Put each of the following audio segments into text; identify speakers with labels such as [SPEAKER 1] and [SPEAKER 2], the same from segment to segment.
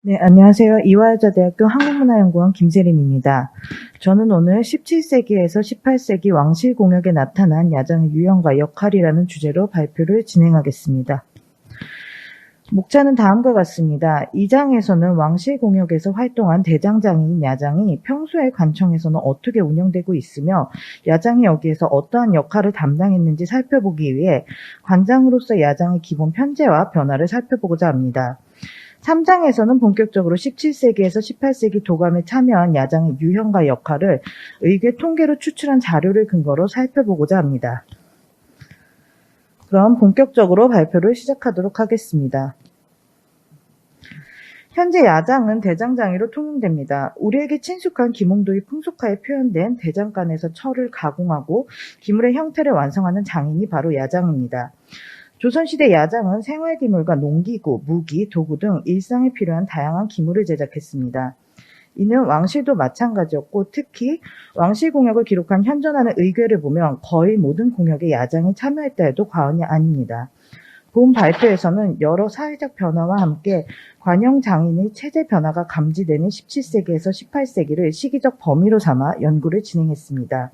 [SPEAKER 1] 네, 안녕하세요. 이화여자대학교 한국문화연구원 김세린입니다. 저는 오늘 17세기에서 18세기 왕실공역에 나타난 야장의 유형과 역할이라는 주제로 발표를 진행하겠습니다. 목차는 다음과 같습니다. 2장에서는 왕실공역에서 활동한 대장장이인 야장이 평소의 관청에서는 어떻게 운영되고 있으며 야장이 여기에서 어떠한 역할을 담당했는지 살펴보기 위해 관장으로서 야장의 기본 편제와 변화를 살펴보고자 합니다. 3장에서는 본격적으로 17세기에서 18세기 도감에 참여한 야장의 유형과 역할을 의궤 통계로 추출한 자료를 근거로 살펴보고자 합니다. 그럼 본격적으로 발표를 시작하도록 하겠습니다. 현재 야장은 대장장이로 통용됩니다. 우리에게 친숙한 기몽도의 풍속하에 표현된 대장간에서 철을 가공하고 기물의 형태를 완성하는 장인이 바로 야장입니다. 조선시대 야장은 생활기물과 농기구, 무기, 도구 등 일상에 필요한 다양한 기물을 제작했습니다. 이는 왕실도 마찬가지였고 특히 왕실공역을 기록한 현존하는 의궤를 보면 거의 모든 공역에 야장이 참여했다 해도 과언이 아닙니다. 본 발표에서는 여러 사회적 변화와 함께 관영장인의 체제 변화가 감지되는 17세기에서 18세기를 시기적 범위로 삼아 연구를 진행했습니다.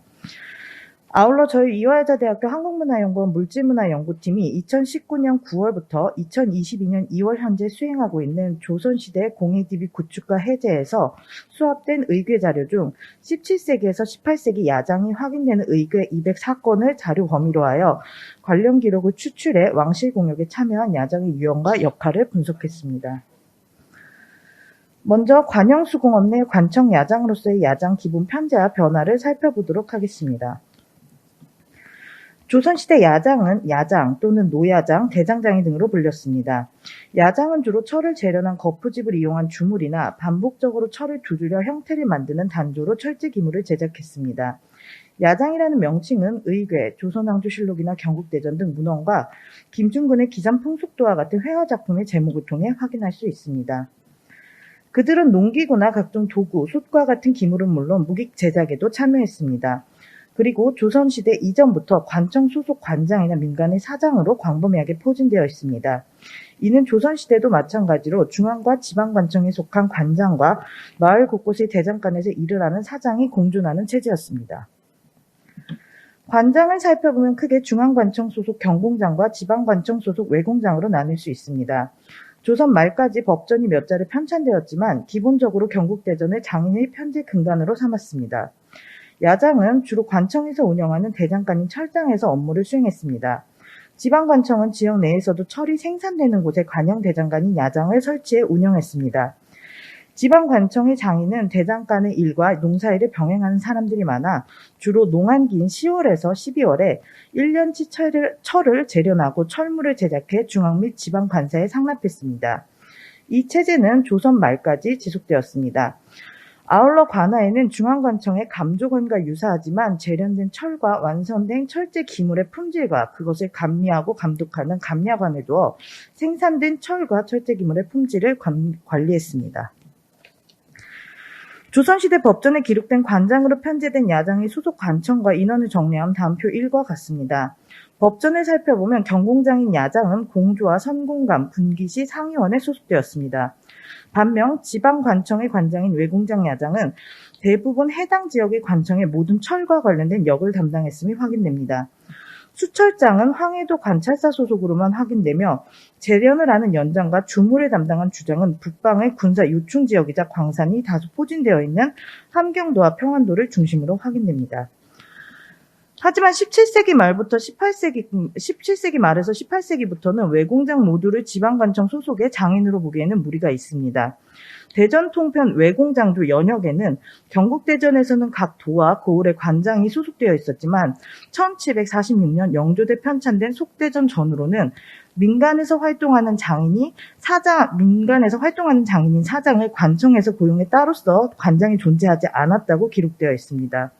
[SPEAKER 1] 아울러 저희 이화여자대학교 한국문화연구원 물질문화연구팀이 2019년 9월부터 2022년 2월 현재 수행하고 있는 조선시대 공예DB 구축과 해제에서 수합된 의궤 자료 중 17세기에서 18세기 야장이 확인되는 의궤 204건을 자료 범위로 하여 관련 기록을 추출해 왕실공역에 참여한 야장의 유형과 역할을 분석했습니다. 먼저 관영수공업 내 관청 야장으로서의 야장 기본 편제와 변화를 살펴보도록 하겠습니다. 조선시대 야장은 야장 또는 노야장, 대장장이 등으로 불렸습니다. 야장은 주로 철을 재련한 거푸집을 이용한 주물이나 반복적으로 철을 두드려 형태를 만드는 단조로 철제 기물을 제작했습니다. 야장이라는 명칭은 의궤, 조선왕조실록이나 경국대전 등 문헌과 김중근의 기산풍속도와 같은 회화작품의 제목을 통해 확인할 수 있습니다. 그들은 농기구나 각종 도구, 솥과 같은 기물은 물론 무기 제작에도 참여했습니다. 그리고 조선시대 이전부터 관청 소속 관장이나 민간의 사장으로 광범위하게 포진되어 있습니다. 이는 조선시대도 마찬가지로 중앙과 지방관청에 속한 관장과 마을 곳곳의 대장간에서 일을 하는 사장이 공존하는 체제였습니다. 관장을 살펴보면 크게 중앙관청 소속 경공장과 지방관청 소속 외공장으로 나눌 수 있습니다. 조선 말까지 법전이 몇 자리 편찬되었지만 기본적으로 경국대전을 장인의 편제 근간으로 삼았습니다. 야장은 주로 관청에서 운영하는 대장간인 철당에서 업무를 수행했습니다. 지방관청은 지역 내에서도 철이 생산되는 곳에 관영대장간인 야장을 설치해 운영했습니다. 지방관청의 장인은 대장간의 일과 농사일을 병행하는 사람들이 많아 주로 농한기인 10월에서 12월에 1년치 철을 재련하고 철물을 제작해 중앙 및 지방관사에 상납했습니다. 이 체제는 조선 말까지 지속되었습니다. 아울러 관아에는 중앙관청의 감조관과 유사하지만 재련된 철과 완성된 철제 기물의 품질과 그것을 감리하고 감독하는 감리관을 두어 생산된 철과 철제 기물의 품질을 관리했습니다. 조선시대 법전에 기록된 관장으로 편제된 야장의 소속 관청과 인원을 정리하면 다음 표 1과 같습니다. 법전을 살펴보면 경공장인 야장은 공조와 선공감, 분기시 상의원에 소속되었습니다. 반면 지방관청의 관장인 외공장 야장은 대부분 해당 지역의 관청의 모든 철과 관련된 역을 담당했음이 확인됩니다. 수철장은 황해도 관찰사 소속으로만 확인되며 재련을 하는 연장과 주물을 담당한 주장은 북방의 군사 요충 지역이자 광산이 다소 포진되어 있는 함경도와 평안도를 중심으로 확인됩니다. 하지만 17세기 말에서 18세기부터는 외공장 모두를 지방관청 소속의 장인으로 보기에는 무리가 있습니다. 대전 통편 외공장도 연역에는 경국대전에서는 각 도와 고을의 관장이 소속되어 있었지만 1746년 영조대 편찬된 속대전 전후로는 민간에서 활동하는 장인인 사장을 관청에서 고용해 따로서 관장이 존재하지 않았다고 기록되어 있습니다.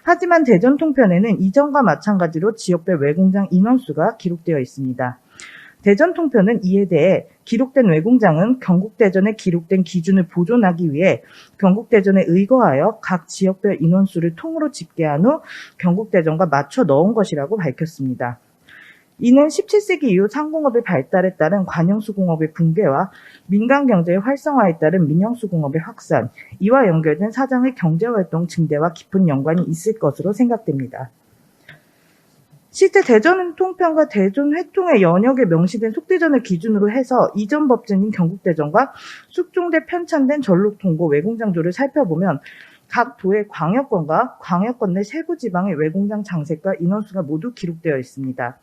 [SPEAKER 1] 하지만 대전 통편에는 이전과 마찬가지로 지역별 외공장 인원수가 기록되어 있습니다. 대전 통편은 이에 대해 기록된 외공장은 경국대전에 기록된 기준을 보존하기 위해 경국대전에 의거하여 각 지역별 인원수를 통으로 집계한 후 경국대전과 맞춰 넣은 것이라고 밝혔습니다. 이는 17세기 이후 상공업의 발달에 따른 관영수공업의 붕괴와 민간경제의 활성화에 따른 민영수공업의 확산, 이와 연결된 사장의 경제활동 증대와 깊은 연관이 있을 것으로 생각됩니다. 실제 대전 통편과 대전 회통의 연역에 명시된 속대전을 기준으로 해서 이전 법제인 경국대전과 숙종대 편찬된 전록통고 외공장조를 살펴보면 각 도의 광역권과 광역권 내 세부 지방의 외공장 장색과 인원수가 모두 기록되어 있습니다.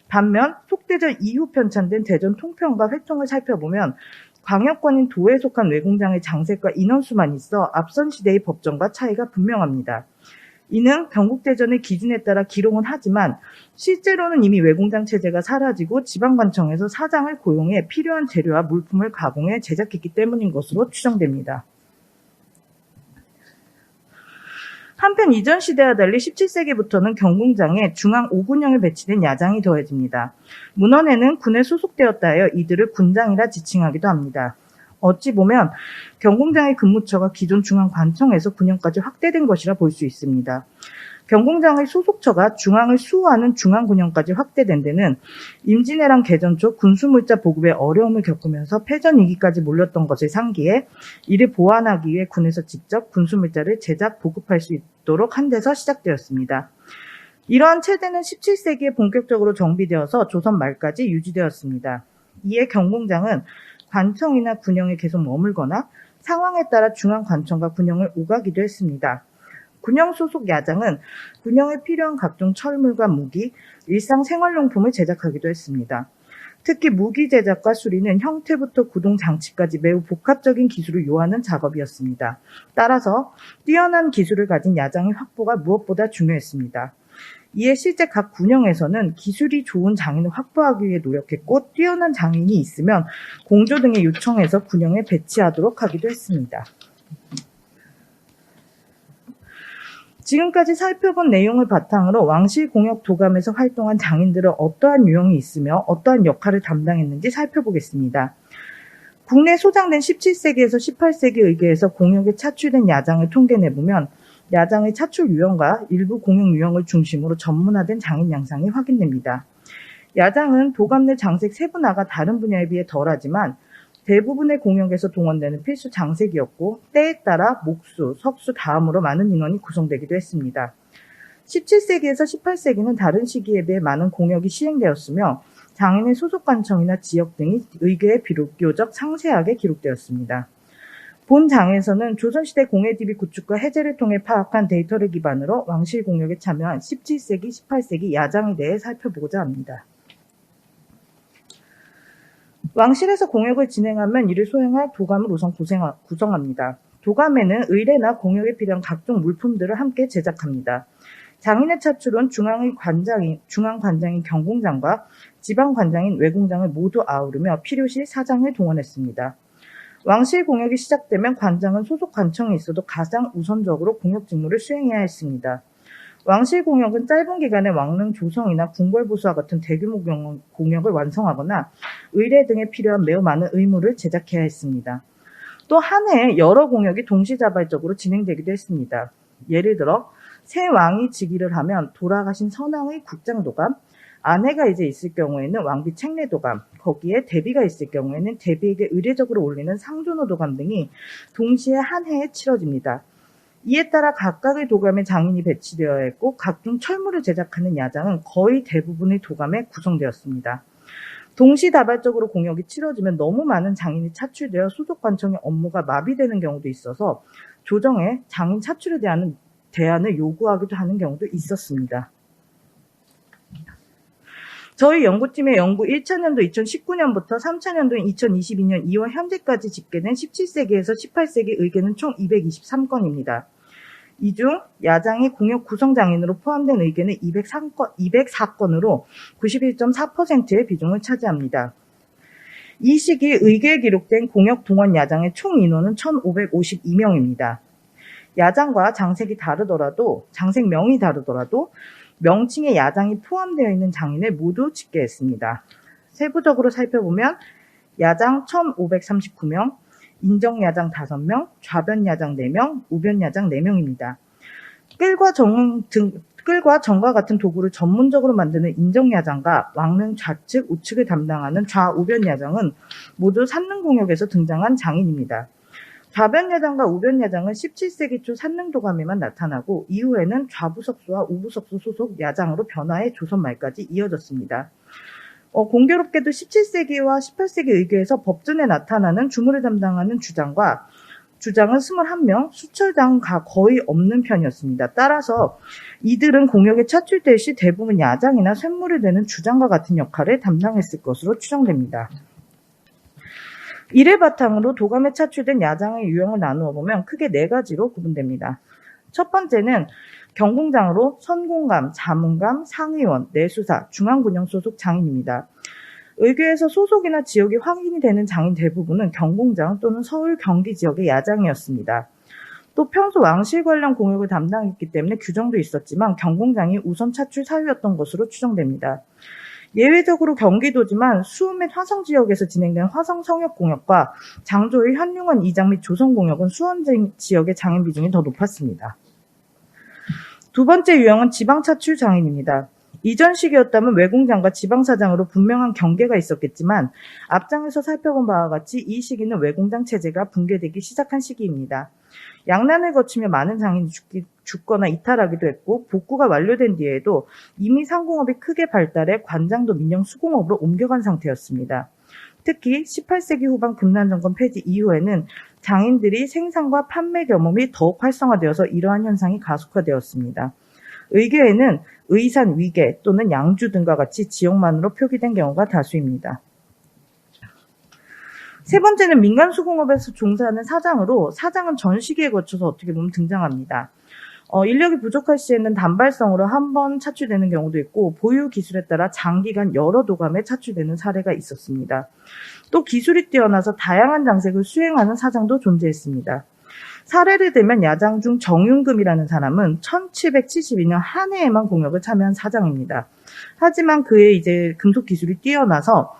[SPEAKER 1] 반면 속대전 이후 편찬된 대전 통편과 회통을 살펴보면 광역권인 도에 속한 외공장의 장색과 인원수만 있어 앞선 시대의 법정과 차이가 분명합니다. 이는 경국대전의 기준에 따라 기록은 하지만 실제로는 이미 외공장 체제가 사라지고 지방관청에서 사장을 고용해 필요한 재료와 물품을 가공해 제작했기 때문인 것으로 추정됩니다. 한편 이전 시대와 달리 17세기부터는 경공장에 중앙 5군형에 배치된 야장이 더해집니다. 문헌에는 군에 소속되었다 하여 이들을 군장이라 지칭하기도 합니다. 어찌 보면 경공장의 근무처가 기존 중앙관청에서 군형까지 확대된 것이라 볼 수 있습니다. 경공장의 소속처가 중앙을 수호하는 중앙군형까지 확대된 데는 임진왜란 개전 초 군수물자 보급에 어려움을 겪으면서 패전 위기까지 몰렸던 것을 상기해 이를 보완하기 위해 군에서 직접 군수물자를 제작 보급할 수 있도록 한 데서 시작되었습니다. 이러한 체제는 17세기에 본격적으로 정비되어서 조선 말까지 유지되었습니다. 이에 경공장은 관청이나 군형에 계속 머물거나 상황에 따라 중앙관청과 군형을 오가기도 했습니다. 군형 소속 야장은 군형에 필요한 각종 철물과 무기, 일상 생활용품을 제작하기도 했습니다. 특히 무기 제작과 수리는 형태부터 구동 장치까지 매우 복합적인 기술을 요하는 작업이었습니다. 따라서 뛰어난 기술을 가진 야장의 확보가 무엇보다 중요했습니다. 이에 실제 각 군형에서는 기술이 좋은 장인을 확보하기 위해 노력했고 뛰어난 장인이 있으면 공조 등의 요청해서 군형에 배치하도록 하기도 했습니다. 지금까지 살펴본 내용을 바탕으로 왕실공역 도감에서 활동한 장인들은 어떠한 유형이 있으며 어떠한 역할을 담당했는지 살펴보겠습니다. 국내 소장된 17세기에서 18세기 의궤에서 공역에 차출된 야장을 통계내보면 야장의 차출 유형과 일부 공역 유형을 중심으로 전문화된 장인 양상이 확인됩니다. 야장은 도감 내 장색 세분화가 다른 분야에 비해 덜하지만 대부분의 공역에서 동원되는 필수 장색이었고 때에 따라 목수, 석수 다음으로 많은 인원이 구성되기도 했습니다. 17세기에서 18세기는 다른 시기에 비해 많은 공역이 시행되었으며 장인의 소속관청이나 지역 등이 의궤에 비교적 상세하게 기록되었습니다. 본 장에서는 조선시대 공예DB 구축과 해제를 통해 파악한 데이터를 기반으로 왕실 공역에 참여한 17세기, 18세기 야장에 대해 살펴보고자 합니다. 왕실에서 공역을 진행하면 이를 소행할 도감을 우선 구성합니다. 도감에는 의례나 공역에 필요한 각종 물품들을 함께 제작합니다. 장인의 차출은 중앙관장인 경공장과 지방관장인 외공장을 모두 아우르며 필요시 사장을 동원했습니다. 왕실 공역이 시작되면 관장은 소속 관청에 있어도 가장 우선적으로 공역 직무를 수행해야 했습니다. 왕실 공역은 짧은 기간에 왕릉 조성이나 궁궐보수와 같은 대규모 공역을 완성하거나 의례 등에 필요한 매우 많은 의무를 제작해야 했습니다. 또 한 해에 여러 공역이 동시다발적으로 진행되기도 했습니다. 예를 들어 새 왕이 즉위를 하면 돌아가신 선왕의 국장도감, 아내가 이제 있을 경우에는 왕비 책례도감, 거기에 대비가 있을 경우에는 대비에게 의례적으로 올리는 상존호도감 등이 동시에 한 해에 치러집니다. 이에 따라 각각의 도감에 장인이 배치되어야 했고 각종 철물을 제작하는 야장은 거의 대부분의 도감에 구성되었습니다. 동시다발적으로 공역이 치러지면 너무 많은 장인이 차출되어 소속관청의 업무가 마비되는 경우도 있어서 조정에 장인 차출에 대한 대안을 요구하기도 하는 경우도 있었습니다. 저희 연구팀의 연구 1차년도 2019년부터 3차년도인 2022년 2월 현재까지 집계된 17세기에서 18세기 의궤는 총 223건입니다. 이 중 야장이 공역 구성장인으로 포함된 의궤는 204건으로 91.4%의 비중을 차지합니다. 이 시기 의궤에 기록된 공역 동원 야장의 총 인원은 1,552명입니다. 야장과 장색이 다르더라도, 장색명이 다르더라도 명칭에 야장이 포함되어 있는 장인을 모두 집계했습니다. 세부적으로 살펴보면 야장 1,539명, 인정야장 5명, 좌변야장 4명, 우변야장 4명입니다. 끌과 정릉 끌과 정과 같은 도구를 전문적으로 만드는 인정야장과 왕릉 좌측, 우측을 담당하는 좌우변야장은 모두 산릉공역에서 등장한 장인입니다. 좌변야장과 우변야장은 17세기 초 산릉도감에만 나타나고 이후에는 좌부석수와 우부석수 소속 야장으로 변화해 조선 말까지 이어졌습니다. 공교롭게도 17세기와 18세기 의궤에서 법전에 나타나는 주무를 담당하는 주장은 21명, 수철장은 거의 없는 편이었습니다. 따라서 이들은 공역에 차출될 시 대부분 야장이나 쇳물을 대는 주장과 같은 역할을 담당했을 것으로 추정됩니다. 이를 바탕으로 도감에 차출된 야장의 유형을 나누어 보면 크게 4가지로 구분됩니다. 첫 번째는 경공장으로 선공감, 자문감, 상의원, 내수사, 중앙군영 소속 장인입니다. 의궤에서 소속이나 지역이 확인이 되는 장인 대부분은 경공장 또는 서울, 경기 지역의 야장이었습니다. 또 평소 왕실 관련 공역을 담당했기 때문에 규정도 있었지만 경공장이 우선 차출 사유였던 것으로 추정됩니다. 예외적으로 경기도지만 수원 및 화성 지역에서 진행된 화성 성역 공역과 장조의 현룡원 이장 및 조선 공역은 수원 지역의 장인 비중이 더 높았습니다. 두 번째 유형은 지방 차출 장인입니다. 이전 시기였다면 외공장과 지방사장으로 분명한 경계가 있었겠지만 앞장에서 살펴본 바와 같이 이 시기는 외공장 체제가 붕괴되기 시작한 시기입니다. 양난을 거치며 많은 장인이 죽거나 이탈하기도 했고 복구가 완료된 뒤에도 이미 상공업이 크게 발달해 관장도 민영 수공업으로 옮겨간 상태였습니다. 특히 18세기 후반 금난정권 폐지 이후에는 장인들이 생산과 판매 겸업이 더욱 활성화되어서 이러한 현상이 가속화되었습니다. 의궤에는 의산, 위계 또는 양주 등과 같이 지역만으로 표기된 경우가 다수입니다. 세 번째는 민간 수공업에서 종사하는 사장으로 사장은 전 시기에 거쳐서 어떻게 보면 등장합니다. 인력이 부족할 시에는 단발성으로 한 번 차출되는 경우도 있고 보유 기술에 따라 장기간 여러 도감에 차출되는 사례가 있었습니다. 또 기술이 뛰어나서 다양한 장색을 수행하는 사장도 존재했습니다. 사례를 들면 야장 중 정윤금이라는 사람은 1772년 한 해에만 공역을 참여한 사장입니다. 하지만 그의 이제 금속 기술이 뛰어나서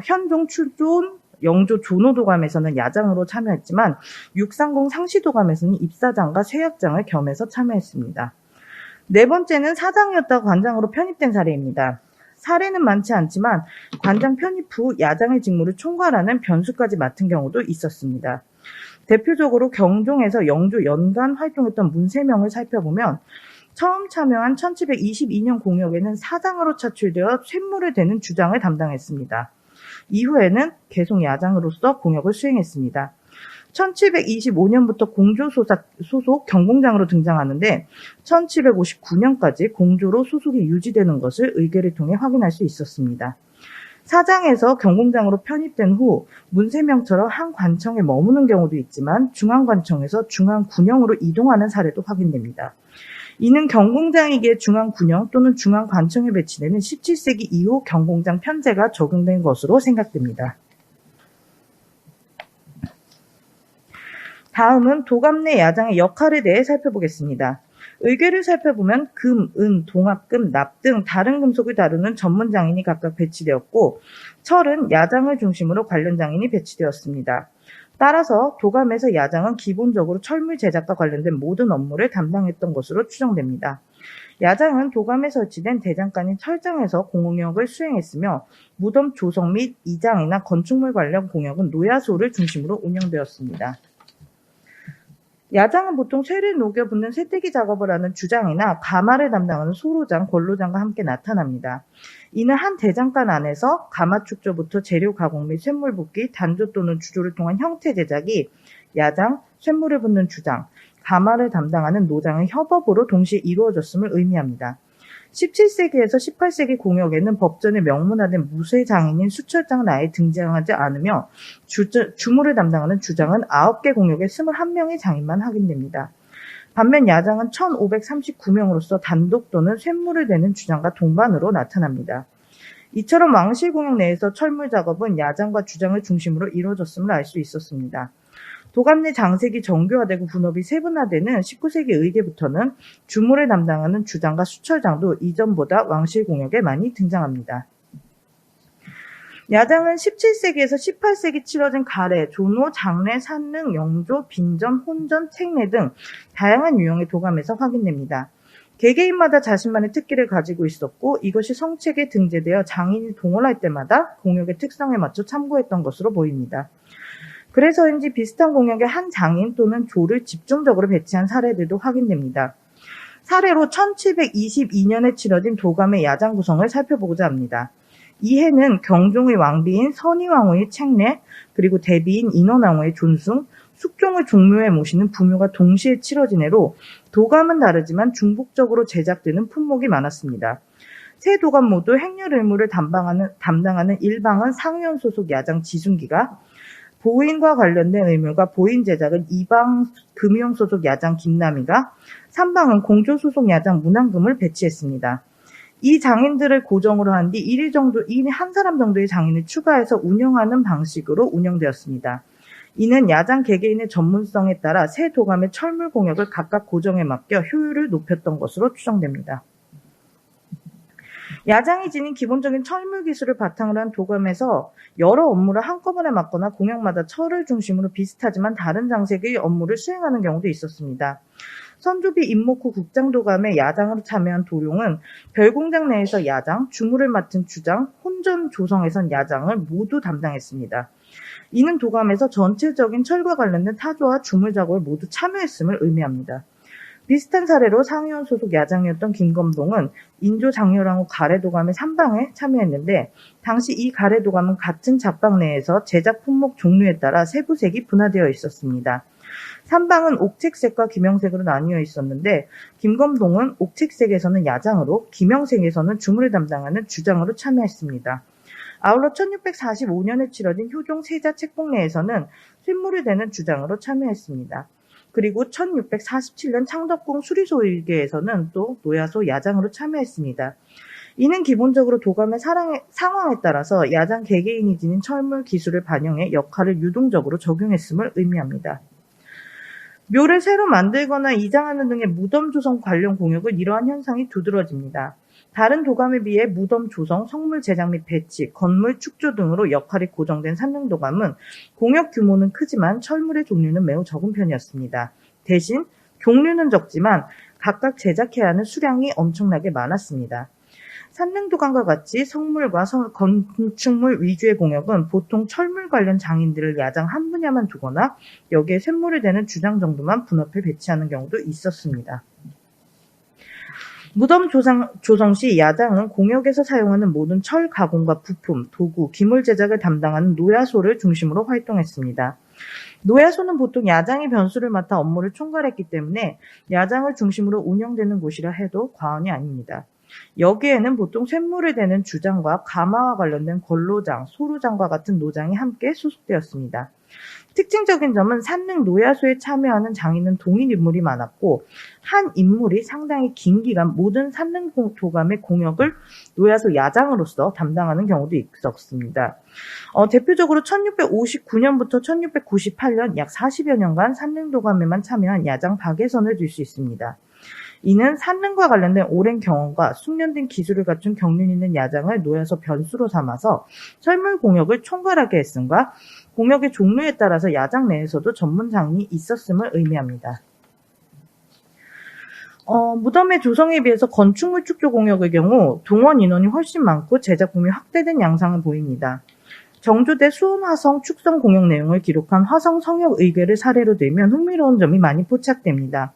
[SPEAKER 1] 현종 출존 영조 조노도감에서는 야장으로 참여했지만 630 상시도감에서는 입사장과 쇠약장을 겸해서 참여했습니다. 네 번째는 사장이었다가 관장으로 편입된 사례입니다. 사례는 많지 않지만 관장 편입 후 야장의 직무를 총괄하는 변수까지 맡은 경우도 있었습니다. 대표적으로 경종에서 영조 연간 활동했던 문세명을 살펴보면 처음 참여한 1722년 공역에는 사장으로 차출되어 쇳물을 대는 주장을 담당했습니다. 이후에는 계속 야장으로서 공역을 수행했습니다. 1725년부터 공조 소속 경공장으로 등장하는데 1759년까지 공조로 소속이 유지되는 것을 의궤를 통해 확인할 수 있었습니다. 사장에서 경공장으로 편입된 후 문세명처럼 한 관청에 머무는 경우도 있지만 중앙관청에서 중앙군영으로 이동하는 사례도 확인됩니다. 이는 경공장에게 중앙군영 또는 중앙관청에 배치되는 17세기 이후 경공장 편제가 적용된 것으로 생각됩니다. 다음은 도감 내 야장의 역할에 대해 살펴보겠습니다. 의궤를 살펴보면 금, 은, 동합금, 납 등 다른 금속을 다루는 전문 장인이 각각 배치되었고 철은 야장을 중심으로 관련 장인이 배치되었습니다. 따라서 도감에서 야장은 기본적으로 철물 제작과 관련된 모든 업무를 담당했던 것으로 추정됩니다. 야장은 도감에 설치된 대장간인 철장에서 공역을 수행했으며 무덤 조성 및 이장이나 건축물 관련 공역은 노야소를 중심으로 운영되었습니다. 야장은 보통 쇠를 녹여 붓는 쇠떼기 작업을 하는 주장이나 가마를 담당하는 소로장, 권로장과 함께 나타납니다. 이는 한 대장간 안에서 가마 축조부터 재료 가공 및 쇳물 붓기, 단조 또는 주조를 통한 형태 제작이 야장, 쇳물을 붓는 주장, 가마를 담당하는 노장의 협업으로 동시에 이루어졌음을 의미합니다. 17세기에서 18세기 공역에는 법전에 명문화된 무쇠 장인인 수철장은 아예 등장하지 않으며 주무를 담당하는 주장은 9개 공역에 21명의 장인만 확인됩니다. 반면 야장은 1539명으로서 단독 또는 쇳물을 대는 주장과 동반으로 나타납니다. 이처럼 왕실 공역 내에서 철물 작업은 야장과 주장을 중심으로 이루어졌음을 알 수 있었습니다. 도감 내 장색이 정교화되고 분업이 세분화되는 19세기 의궤부터는 주무를 담당하는 주장과 수철장도 이전보다 왕실 공역에 많이 등장합니다. 야장은 17세기에서 18세기 치러진 가래, 조노, 장례, 산릉, 영조, 빈전, 혼전, 책례 등 다양한 유형의 도감에서 확인됩니다. 개개인마다 자신만의 특기를 가지고 있었고 이것이 성책에 등재되어 장인이 동원할 때마다 공역의 특성에 맞춰 참고했던 것으로 보입니다. 그래서인지 비슷한 공역의 한 장인 또는 조를 집중적으로 배치한 사례들도 확인됩니다. 사례로 1722년에 치러진 도감의 야장 구성을 살펴보고자 합니다. 이 해는 경종의 왕비인 선의왕후의 책례, 그리고 대비인 인원왕후의 존숭, 숙종의 종묘에 모시는 부묘가 동시에 치러진 해로 도감은 다르지만 중복적으로 제작되는 품목이 많았습니다. 세 도감 모두 행렬 의무를 담당하는 일방은 상위원 소속 야장 지순기가, 보인과 관련된 의무가 보인 제작은 이방 금유형 소속 야장 김남희가, 3방은 공조 소속 야장 문항금을 배치했습니다. 이 장인들을 고정으로 한 뒤 1인 한 사람 정도의 장인을 추가해서 운영하는 방식으로 운영되었습니다. 이는 야장 개개인의 전문성에 따라 세 도감의 철물 공역을 각각 고정에 맡겨 효율을 높였던 것으로 추정됩니다. 야장이 지닌 기본적인 철물 기술을 바탕으로 한 도감에서 여러 업무를 한꺼번에 맡거나 공역마다 철을 중심으로 비슷하지만 다른 장색의 업무를 수행하는 경우도 있었습니다. 선조비 임목후 국장도감의 야장으로 참여한 도룡은 별공장 내에서 야장, 주무를 맡은 주장, 혼전 조성에선 야장을 모두 담당했습니다. 이는 도감에서 전체적인 철과 관련된 타조와 주물 작업을 모두 참여했음을 의미합니다. 비슷한 사례로 상위원 소속 야장이었던 김검동은 인조 장렬왕후 가래도감의 3방에 참여했는데 당시 이 가래도감은 같은 잡방 내에서 제작 품목 종류에 따라 세부색이 분화되어 있었습니다. 3방은 옥책색과 김영색으로 나뉘어 있었는데 김검동은 옥책색에서는 야장으로, 김영색에서는 주물을 담당하는 주장으로 참여했습니다. 아울러 1645년에 치러진 효종 세자 책봉례에서는 쇳물을 대는 주장으로 참여했습니다. 그리고 1647년 창덕궁 수리소일계에서는 또 노야소 야장으로 참여했습니다. 이는 기본적으로 도감의 상황에 따라서 야장 개개인이 지닌 철물 기술을 반영해 역할을 유동적으로 적용했음을 의미합니다. 묘를 새로 만들거나 이장하는 등의 무덤 조성 관련 공역은 이러한 현상이 두드러집니다. 다른 도감에 비해 무덤 조성, 성물 제작 및 배치, 건물 축조 등으로 역할이 고정된 산릉도감은 공역 규모는 크지만 철물의 종류는 매우 적은 편이었습니다. 대신 종류는 적지만 각각 제작해야 하는 수량이 엄청나게 많았습니다. 산릉도감과 같이 성물과 건축물 위주의 공역은 보통 철물 관련 장인들을 야장 한 분야만 두거나 여기에 쇳물을 대는 주장 정도만 분업해 배치하는 경우도 있었습니다. 무덤 조성 시 야장은 공역에서 사용하는 모든 철 가공과 부품, 도구, 기물 제작을 담당하는 노야소를 중심으로 활동했습니다. 노야소는 보통 야장의 변수를 맡아 업무를 총괄했기 때문에 야장을 중심으로 운영되는 곳이라 해도 과언이 아닙니다. 여기에는 보통 쇳물을 대는 주장과 가마와 관련된 권로장, 소루장과 같은 노장이 함께 소속되었습니다. 특징적인 점은 산릉 노야소에 참여하는 장인은 동일 인물이 많았고 한 인물이 상당히 긴 기간 모든 산릉 도감의 공역을 노야소 야장으로서 담당하는 경우도 있었습니다. 대표적으로 1659년부터 1698년 약 40여 년간 산릉 도감에만 참여한 야장 박예선을 들 수 있습니다. 이는 산릉과 관련된 오랜 경험과 숙련된 기술을 갖춘 경륜 있는 야장을 노야소 변수로 삼아서 철물 공역을 총괄하게 했음과 공역의 종류에 따라서 야장 내에서도 전문 장인이 있었음을 의미합니다. 무덤의 조성에 비해서 건축물 축조 공역의 경우 동원 인원이 훨씬 많고 제작품이 확대된 양상을 보입니다. 정조대 수원화성 축성 공역 내용을 기록한 화성 성역 의궤를 사례로 들면 흥미로운 점이 많이 포착됩니다.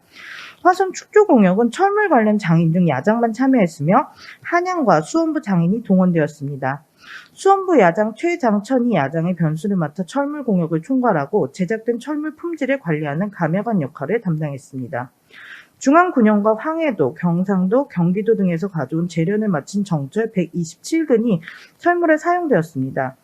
[SPEAKER 1] 화성 축조 공역은 철물 관련 장인 등 야장만 참여했으며 한양과 수원부 장인이 동원되었습니다. 수원부 야장 최장천이 야장의 변수를 맡아 철물 공역을 총괄하고 제작된 철물 품질을 관리하는 감야관 역할을 담당했습니다. 중앙군영과 황해도, 경상도, 경기도 등에서 가져온 재련을 마친 정철 127근이 철물에 사용되었습니다.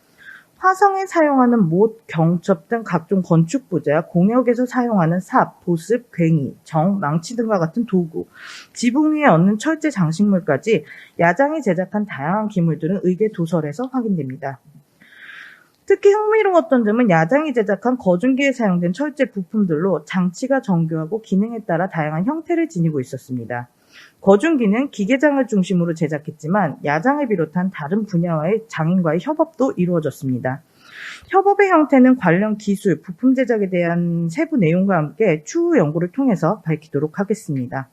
[SPEAKER 1] 화성에 사용하는 못, 경첩 등 각종 건축 부재와 공역에서 사용하는 삽, 보습, 괭이, 정, 망치 등과 같은 도구, 지붕 위에 얹는 철제 장식물까지 야장이 제작한 다양한 기물들은 의궤 도설에서 확인됩니다. 특히 흥미로웠던 점은 야장이 제작한 거중기에 사용된 철제 부품들로 장치가 정교하고 기능에 따라 다양한 형태를 지니고 있었습니다. 거중기는 기계장을 중심으로 제작했지만 야장을 비롯한 다른 분야와의 장인과의 협업도 이루어졌습니다. 협업의 형태는 관련 기술, 부품 제작에 대한 세부 내용과 함께 추후 연구를 통해서 밝히도록 하겠습니다.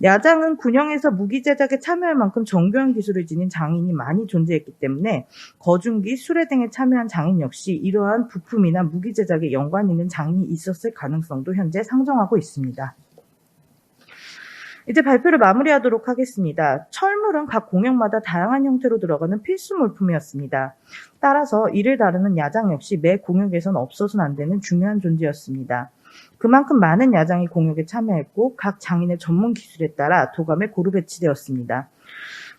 [SPEAKER 1] 야장은 군영에서 무기 제작에 참여할 만큼 정교한 기술을 지닌 장인이 많이 존재했기 때문에 거중기, 수레 등에 참여한 장인 역시 이러한 부품이나 무기 제작에 연관 있는 장인이 있었을 가능성도 현재 상정하고 있습니다. 이제 발표를 마무리하도록 하겠습니다. 철물은 각 공역마다 다양한 형태로 들어가는 필수 물품이었습니다. 따라서 이를 다루는 야장 역시 매 공역에선 없어서는 안 되는 중요한 존재였습니다. 그만큼 많은 야장이 공역에 참여했고 각 장인의 전문 기술에 따라 도감에 고루 배치되었습니다.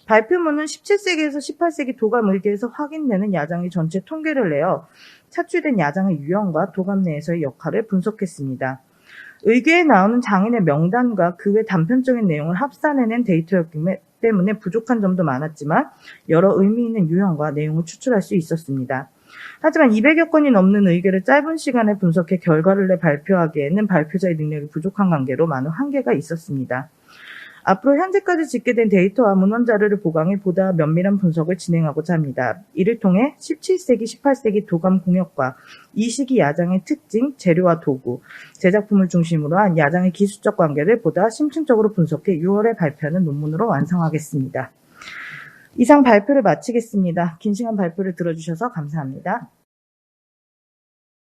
[SPEAKER 1] 발표문은 17세기에서 18세기 도감 의계에서 확인되는 야장의 전체 통계를 내어 차출된 야장의 유형과 도감 내에서의 역할을 분석했습니다. 의궤에 나오는 장인의 명단과 그 외 단편적인 내용을 합산해낸 데이터였기 때문에 부족한 점도 많았지만 여러 의미 있는 유형과 내용을 추출할 수 있었습니다. 하지만 200여 건이 넘는 의궤를 짧은 시간에 분석해 결과를 내 발표하기에는 발표자의 능력이 부족한 관계로 많은 한계가 있었습니다. 앞으로 현재까지 집계된 데이터와 문헌 자료를 보강해 보다 면밀한 분석을 진행하고자 합니다. 이를 통해 17세기, 18세기 도감 공역과 이 시기 야장의 특징, 재료와 도구, 제작품을 중심으로 한 야장의 기술적 관계를 보다 심층적으로 분석해 6월에 발표하는 논문으로 완성하겠습니다. 이상 발표를 마치겠습니다. 긴 시간 발표를 들어주셔서 감사합니다.